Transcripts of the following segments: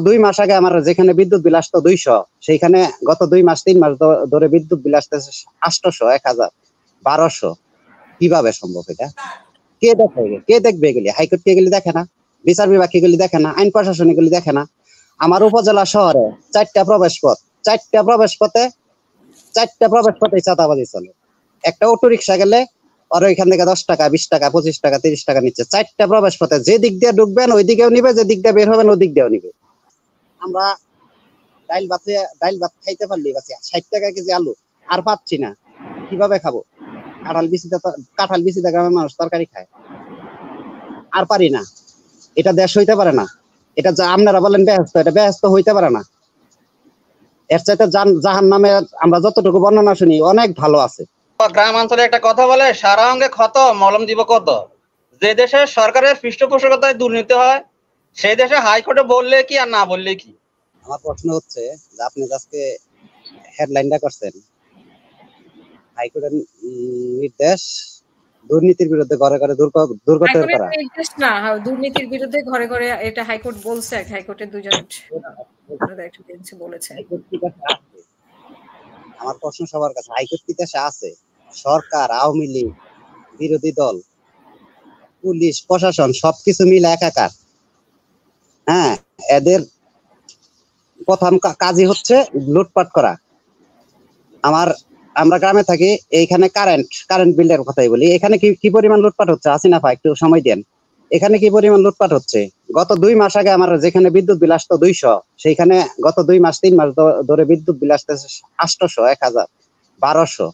2 মাস আগে আমার যেখানে বিদ্যুৎ বিল আসতো 200, সেইখানে গত 2 মাস 3 মাস ধরে বিদ্যুৎ বিল আসতেছে 800, 1000, 1200। কিভাবে সম্ভব এটা? কে দেখবে এগুলি? হাইকোর্ট কে এগুলি দেখে না? বিচার বিভাগ এগুলি দেখে না? আইন প্রশাসন এগুলি দেখে না? আমার উপজেলা শহরে 4টা প্রবেশ পথ, 4টা প্রবেশ পথে চাঁদাবাজি চলে। একটা অটো রিক্সা গেলে আর ওইখান থেকে 10 টাকা, 20 টাকা, 25 টাকা, 30 টাকা নিচ্ছে। 4টা প্রবেশ পথে যে দিক দিয়ে ঢুকবেন ওই দিকেও নিবে, যে দিক দিয়ে বের হবেন ওই দিক দিয়েও নিবে। আমরা ডাইল ভাত খাইতে পারলি বাঁচি, 60 টাকা কেজি আলু আর পাচ্ছি না, কিভাবে খাবো? কাঁঠাল বিচিতে গ্রামের মানুষ তরকারি খায়, আর পারি না। এটা দেশ হইতে পারে না। এটা যা আপনারা বলেন বেহেস্ত, এটা বেহেস্ত হইতে পারে না। এর চাইতে জাহান্নামে আমরা যতটুকু বর্ণনা শুনি অনেক ভালো আছে। গ্রাম অঞ্চলে একটা কথা বলে, সারা অঙ্গে ক্ষত মলম দিব কত। যে দেশে সরকারের পৃষ্ঠপোষকতায় দুর্নীতি হয় সেই দেশে হাইকোর্টে বললে কি আর না বললে কি? আমার প্রশ্ন হচ্ছে যে আপনি আজকে হেডলাইনটা করছেন হাইকোর্টের নির্দেশ দুর্নীতির বিরুদ্ধে ঘরে ঘরে দুর্গতের করা। নির্দেশ না, দুর্নীতির বিরুদ্ধে ঘরে ঘরে, এটা হাইকোর্ট বলছে। হাইকোর্টের দুজন বলেছে। আমার প্রশ্ন সবার কাছে, হাইকোর্ট কি দেশে আছে? সরকার, আওয়ামী লীগ, বিরোধী দল, পুলিশ, প্রশাসন সবকিছু মিলে একাকার। হ্যাঁ, এদের প্রথম কাজই হচ্ছে লুটপাট করা। আমরা গ্রামে থাকি, এইখানে কারেন্ট বিলের কথাই বলি। এখানে কি পরিমাণ লুটপাট হচ্ছে? হাসিনা ভাই একটু সময় দেন। এখানে কি পরিমাণ লুটপাট হচ্ছে? গত 2 মাস আগে আমার যেখানে বিদ্যুৎ বিল আসতো 200, সেইখানে গত 2 মাস 3 মাস ধরে বিদ্যুৎ বিল আসতেছে 800, 1000, 1200।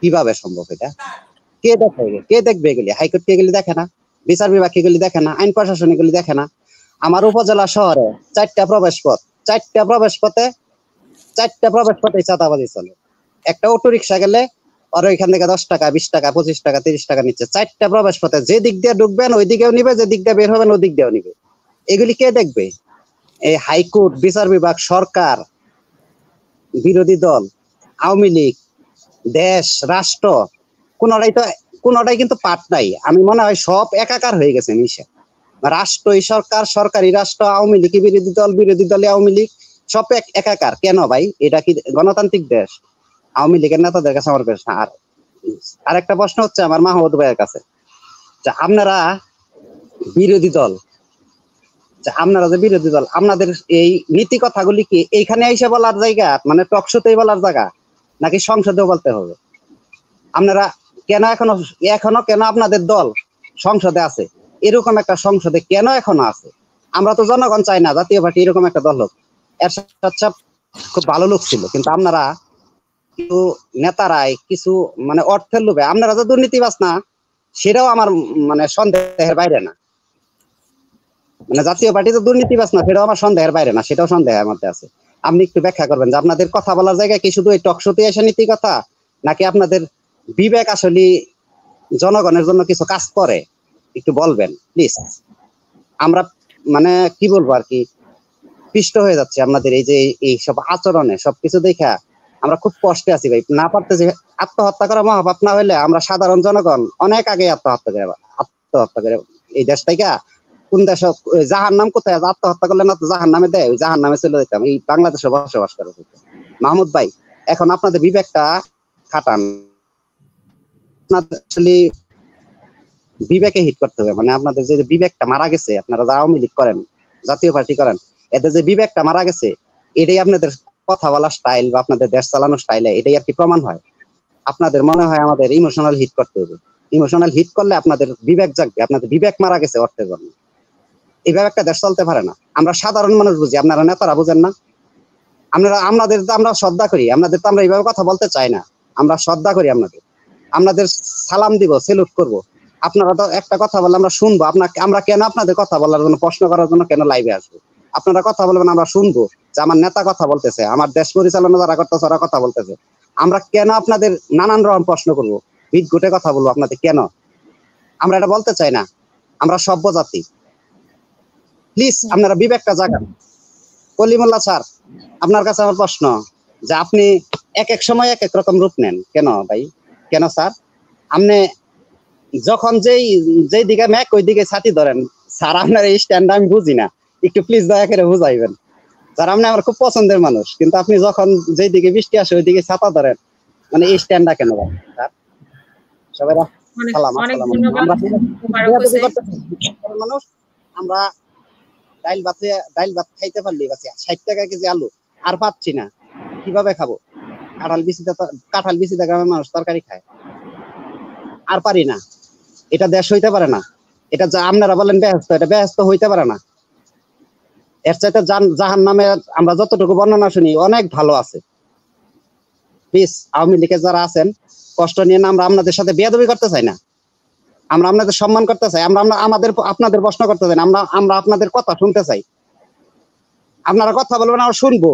কিভাবে সম্ভব এটা? কে দেখবে এগুলি? হাইকোর্ট কে এগুলি দেখে না? বিচার বিভাগ এগুলি দেখে না? আইন প্রশাসন এগুলি দেখে না? আমার উপজেলা শহরে 4টা প্রবেশ পথে 4টা প্রবেশ পথে চাঁদাবাজি চলে। একটা অটো রিক্সা গেলে আর ওইখান থেকে 10 টাকা, 20 টাকা, 25 টাকা, 30 টাকা নিচ্ছে। 4টা প্রবেশ পথে যে দিক দিয়ে ঢুকবেন ওই দিকেও নিবে, যে দিক দিয়ে বের হবেন ওই দিক দিয়েও নিবে। এগুলি কে দেখবে? এই হাইকোর্ট, বিচার বিভাগ, সরকার, বিরোধী দল, আওয়ামী লীগ, দেশ, রাষ্ট্র, কোনটাই কিন্তু পাট নাই। আমি মনে হয় সব একাকার হয়ে গেছে মিশে। রাষ্ট্রই সরকার, সরকারি রাষ্ট্র, আওয়ামী লীগ বিরোধী দল, বিরোধী দলে আওয়ামী লীগ, সব একাকার। কেন ভাই? এটা কি গণতান্ত্রিক দেশ? আওয়ামী লীগের নেতাদের কাছে আমার প্রশ্ন। আর একটা প্রশ্ন হচ্ছে আমার মাহমুদ ভাইয়ের কাছে, যে আপনারা বিরোধী দল, আপনাদের এই নীতি কথাগুলি কি এইখানে এসে বলার জায়গা, মানে টকশোতেই বলার জায়গা, নাকি সংসদেও বলতে হবে? আপনারা এখনো কেন আপনাদের দল সংসদে আছে? এরকম একটা সংসদে কেন এখনো আছে? আমরা তো জনগণ চাই না জাতীয় পার্টি এরকম একটা দল হোক। এরশাদ খুব ভালো লোক ছিল, কিন্তু আপনারা কিছু নেতারাই কিছু মানে অর্থের লোভে আপনারা যে দুর্নীতিবাজ না, সেটাও আমার মানে সন্দেহের বাইরে না। মানে জাতীয় পার্টি তো দুর্নীতিবাজ না, সেটাও আমার সন্দেহের বাইরে না, সেটাও সন্দেহের মধ্যে আছে। আপনি একটু ব্যাখ্যা করবেন যে আপনাদের কথা বলার জায়গায় কি শুধু এই টকশোতে এসে নীতি কথা, নাকি আপনাদের বিবেক আসলে জনগণের জন্য কিছু কাজ করে? একটু বলবেন প্লিজ। আমরা মানে কি বলবো আর কি, পিষ্ট হয়ে যাচ্ছে আপনাদের এই যে এই সব আচরণে, সবকিছু দেখা আমরা খুব কষ্টে আছি ভাই। না পারতে যে আত্মহত্যা করা মহাপাপ না হইলে আমরা সাধারণ জনগণ অনেক আগে আত্মহত্যা করে এই দেশ থেকে কোন দেশ, জাহান্নাম কোথায়? আত্মহত্যা করলে না তো জাহান্নামে দেয়, ওই জাহান্নামে চলে যেতাম। এই বাংলাদেশে বসবাস করে মাহমুদ ভাই, এখন আপনাদের বিবেকটা খাটান, আসলে বিবেকে হিট করতে হবে। মানে আপনাদের যে বিবেকটা মারা গেছে, আপনারা যা আওয়ামী লীগ করেন, জাতীয় পার্টি করেন, এতে যে বিবেকটা মারা গেছে, এটাই আপনাদের কথা বলার স্টাইল বা আপনাদের দেশ চালানোর স্টাইলে এটাই আর কি প্রমাণ হয়। আপনাদের মনে হয় আমাদের ইমোশনাল হিট করতে হবে। ইমোশনাল হিট করলে আপনাদের বিবেক জাগবে। আপনাদের বিবেক মারা গেছে অর্থের জন্য। এইভাবে একটা দেশ চলতে পারে না। আমরা সাধারণ মানুষ বুঝি, আপনারা নেতারা বুঝেন না। আমাদের তো আমরা শ্রদ্ধা করি, আপনাদের তো আমরা এইভাবে কথা বলতে চাই না। আমরা শ্রদ্ধা করি আপনাদের সালাম দিব, সেলুট করব। আপনারা তো একটা কথা বললে আমরা শুনবো। আমরা কেন আপনাদের কথা বলার জন্য, প্রশ্ন করার জন্য কেন লাইভে আসবো? আপনারা কথা বলবেন, আমরা শুনবো যে আমার নেতা কথা বলতেছে, আমার দেশ পরিচালনা যারা করতেছে ওরা কথা বলতেছে। আমরা কেন আপনাদের নানান রকম প্রশ্ন করবো, বিদঘুটে কথা বলবো আপনাদের কেন? আমরা এটা বলতে চাই না। আমরা সভ্য জাতি। প্লিজ আপনারা বিবেকটা জাগান। কলিমুল্লাহ স্যার, আপনার কাছে আমার প্রশ্ন, যে আপনি এক এক সময় এক এক রকম রূপ নেন কেন ভাই? কেন স্যার? আপনি যখন যেই দিকে ম্যাক ওই দিকে ছাতি ধরেন স্যার। আপনার এই স্ট্যান্ড আমি বুঝি না, একটু প্লিজ দয়া করে বুঝাইবেন। যারা আপনি আমার খুব পছন্দের মানুষ, কিন্তু আপনি যখন যেদিকে বৃষ্টি আসে ওইদিকে ছাতা ধরেন, মানে এই স্ট্যান্ডটা কেন ভাই? সবাই সালাম, অনেক আসসালাম। ধন্যবাদ মানুষ আমরা ডাইল ভাত খাইতে পারলি বাঁচি, 60 টাকা কেজি আলু আর পাচ্ছি না, কিভাবে খাবো? কাঁঠাল বিচিতে গ্রামের মানুষ তরকারি খায়, আর পারি না। এটা দেশ হইতে পারে না। এটা যা আপনারা বলেন বেহেস্ত, এটা বেহেস্ত হইতে পারে না। এর চাইতে জাহান নামে আমরা যতটুকু বর্ণনা শুনি অনেক ভালো আছে। প্লিজ আওয়ামী লীগের যারা আছেন, কষ্ট নিয়ে না, আমরা আপনাদের সাথে বেয়াদবি করতে চাই না, আমরা আপনাদের সম্মান করতে চাই, আমরা আপনাদের প্রশ্ন করতে চাই না, আমরা আপনাদের কথা শুনতে চাই। আপনারা কথা বলবেন, আমরা শুনবো।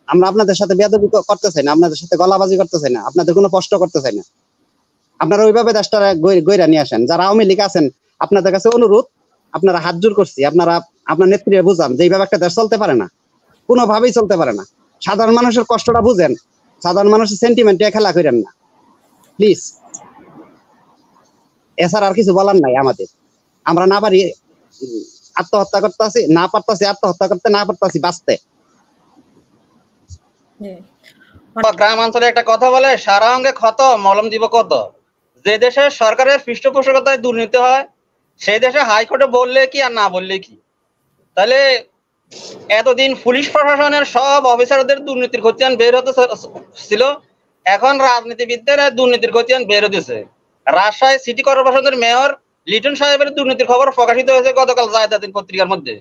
আমরা আপনাদের সাথে বেয়াদবি করতে চাই না, আপনাদের সাথে গলাবাজি করতে চাই না, আপনাদের কোনো প্রশ্ন করতে চাই না। আপনারা ওইভাবে দেশটা গইরা নিয়ে আসেন। যারা আওয়ামী লীগ আছেন, আপনাদের কাছে অনুরোধ, আপনারা হাত জোর করছি, আপনারা আপনার নেত্রীরা বুঝান যে এইভাবে একটা দেশ চলতে পারে না, কোনোভাবেই চলতে পারে না। সাধারণ মানুষের কষ্টটা বুঝেন, সাধারণ মানুষের সেন্টিমেন্টে খেলা করেন না প্লিজ। এছাড়া আর কিছু বলার নাই আমাদের। আমরা না পারি আত্মহত্যা করতেছি, না পারতাছি আত্মহত্যা করতে, না পারতাছি বাঁচতে। গ্রাম অঞ্চলে একটা কথা বলে, সারা অঙ্গে ক্ষত মলম দিব কত। যে দেশে সরকারের পৃষ্ঠপোষকতায় দুর্নীতি হয় সেই দেশে হাইকোর্টে বললে কি আর না বললে কি? তাহলে এতদিন পুলিশ প্রশাসনের সব অফিসারদের দুর্নীতির খতিয়ান বের হতে ছিল, এখন রাজনীতিবিদদের দুর্নীতির খতিয়ান বের হতেছে। রাজশাহী সিটি কর্পোরেশনের মেয়র লিটন সাহেবের দুর্নীতির খবর প্রকাশিত হয়েছে গতকাল জায়দাদিন পত্রিকার মধ্যে।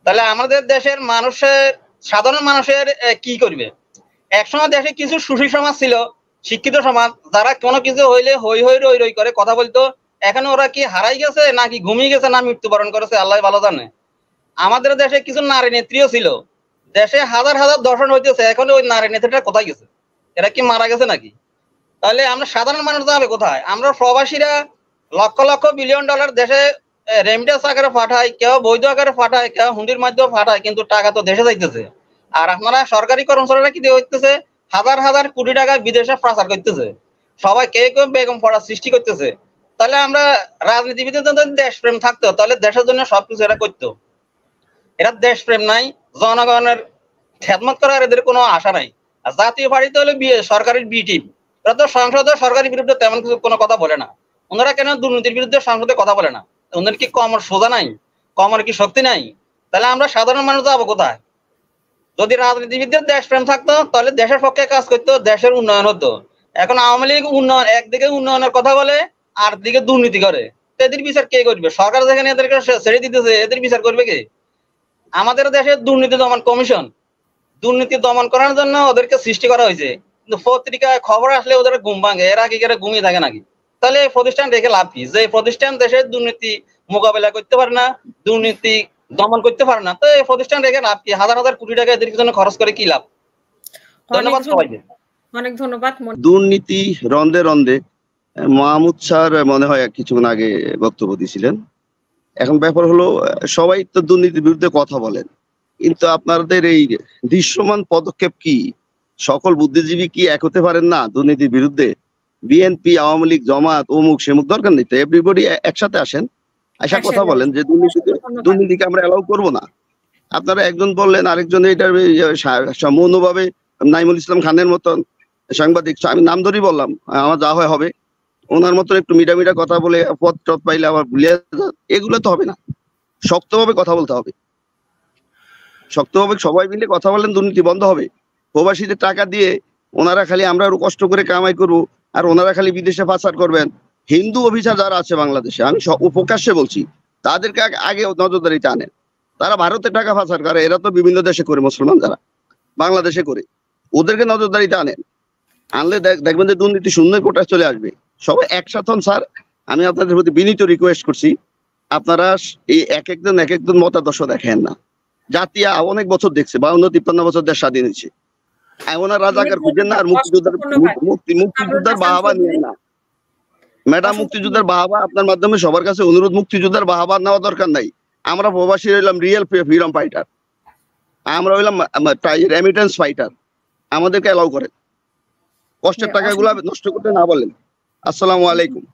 তাহলে আমাদের দেশের মানুষের, সাধারণ মানুষের কি করবে? একসময় দেশে কিছু সুশীল সমাজ ছিল, শিক্ষিত সমাজ, যারা কোনো কিছু হইলে হই হই রই রই করে কথা বলতো। এখন ওরা কি হারাই গেছে, নাকি ঘুমিয়ে গেছে, না মৃত্যুবরণ করেছে, আল্লাহ ভালো জানে। আমাদের দেশে কিছু নারী নেত্রীও ছিল, দেশে হাজার হাজার দর্শন হইতেছে, এখন ওই নারী নেত্রীটা কোথায় গেছে? এরা কি মারা গেছে নাকি? তাহলে আমরা সাধারণ মানুষ যাবে কোথায়? আমরা প্রবাসীরা লক্ষ লক্ষ বিলিয়ন ডলার দেশে রেমিটেন্স আকারে পাঠায়, কেউ বৈধ আকারে পাঠায়, কেউ হুন্ডির মাধ্যমে পাঠায়, কিন্তু টাকা তো দেশে যাইতেছে। আর আপনারা সরকারি কর্মচারীরা কি হইতেছে, হাজার হাজার কোটি টাকা বিদেশে পাচার করতেছে, সবাই কেউ কেউ বেগম পড়ার সৃষ্টি করতেছে। তাহলে আমরা রাজনীতিবিদদের যদি দেশপ্রেম থাকতো, তাহলে দেশের জন্য সবকিছু এরা করতো। এরা দেশপ্রেম নাই, জনগণের খেদমত করার এদের কোনো আশা নাই। আর জাতীয় পার্টিতে হলে সরকারের বি টিম, এরা তো সংসদে সরকারের বিরুদ্ধে তেমন কিছু কোনো কথা বলে না। ওনারা কেন দুর্নীতির বিরুদ্ধে সংসদে কথা বলে না? ওদের কি কমর সোজা নাই, কমর কি শক্তি নাই? তাহলে আমরা সাধারণ মানুষ যাবো কোথায়? যদি রাজনীতিবিদদের দেশপ্রেম থাকতো, তাহলে দেশের পক্ষে কাজ করতো, দেশের উন্নয়ন হতো। এখন আওয়ামী লীগ উন্নয়ন, একদিকে উন্নয়নের কথা বলে, আর দিকে দুর্নীতি করে। এদের বিচার কে করবে? সরকার যেখানে এদেরকে ছেড়ে দিতেছে, এদের বিচার করবে কে? আমাদের দেশে দুর্নীতি দমন কমিশন, দুর্নীতি দমন করার জন্য ওদেরকে সৃষ্টি করা হয়েছে, কিন্তু পত্রিকায় খবর আসলে ওদের ঘুম ভাঙে। এরা কি করে ঘুমিয়ে থাকে নাকি? তাহলে এই প্রতিষ্ঠান রেখে লাভ কি? যে প্রতিষ্ঠান দেশের দুর্নীতি মোকাবেলা করতে পারে না, দুর্নীতি দমন করতে পারে না, তো এই প্রতিষ্ঠান রেখে লাভ কি? হাজার হাজার কোটি টাকা এদের জন্য খরচ করে কি লাভ? ধন্যবাদ সবাইকে। অনেক ধন্যবাদ। দুর্নীতি রন্ধে রন্ধে মাহমুদ স্যার মনে হয় কিছুক্ষণ আগে বক্তব্য দিয়েছিলেন। এখন ব্যাপার হলো, সবাই তো দুর্নীতির বিরুদ্ধে কথা বলেন, কিন্তু আপনাদের এই দৃশ্যমান পদক্ষেপ কি? সকল বুদ্ধিজীবী কি এক হতে পারেন না দুর্নীতির বিরুদ্ধে? বিএনপি, আওয়ামী লীগ, জামাত, অমুক সেমুক দরকার নেই তো, এভরিবডি একসাথে আসেন, আশা কথা বলেন যে দুর্নীতিকে আমরা অ্যালাউ করবো না। আপনারা একজন বললেন, আরেকজন এটার মৌনভাবে নাইমুল ইসলাম খানের মতন সাংবাদিক, আমি নাম ধরেই বললাম, আমার যা হয় হবে, ওনার মতন একটু মিডা কথা বলে পদ টদ পাইলে আবার ভুলে, এগুলো তো হবে না। শক্তভাবে কথা বলতে হবে, শক্তভাবে সবাই মিলে কথা বলেন, দুর্নীতি বন্ধ হবে। প্রবাসীদের টাকা দিয়ে ওনারা খালি আমরা আরো কষ্ট করে কামাই করবো, আর ওনারা খালি বিদেশে পাচার করবেন। হিন্দু অফিসার যারা আছে বাংলাদেশে, আমি প্রকাশ্যে বলছি, তাদেরকে আগে নজরদারিতে আনেন। তারা ভারতের টাকা পাচার করে, এরা তো বিভিন্ন দেশে করে, মুসলমান যারা বাংলাদেশে করে, ওদেরকে নজরদারিতে আনেন। আনলে দেখবেন যে দুর্নীতি শূন্য কোটায় চলে আসবে। সবাই একসাথে হন স্যার, আমি আপনাদের প্রতি বিনীত রিকোয়েস্ট করছি, আপনারা এই এক একজন মতাদর্শ দেখেন না। জাতীয় অনেক বছর দেখছে, 52-53 বছর দেশ স্বাধীন হয়েছে, ওনার রাজাকার খুঁজেন না, আর মুক্তিযোদ্ধার বাহাবা নিয়েন না ম্যাডাম। মুক্তিযোদ্ধার বাহাবা আপনার মাধ্যমে সবার কাছে অনুরোধ, মুক্তিযোদ্ধার বাহাবা নেওয়া দরকার নাই। আমরা প্রবাসী হইলাম রিয়েল ফ্রিডম ফাইটার, আমরা হইলাম রেমিটেন্স ফাইটার, আমাদেরকে অ্যালাউ করেন, কষ্টের টাকাগুলো নষ্ট করতে না বলেন। আসসালামু আলাইকুম।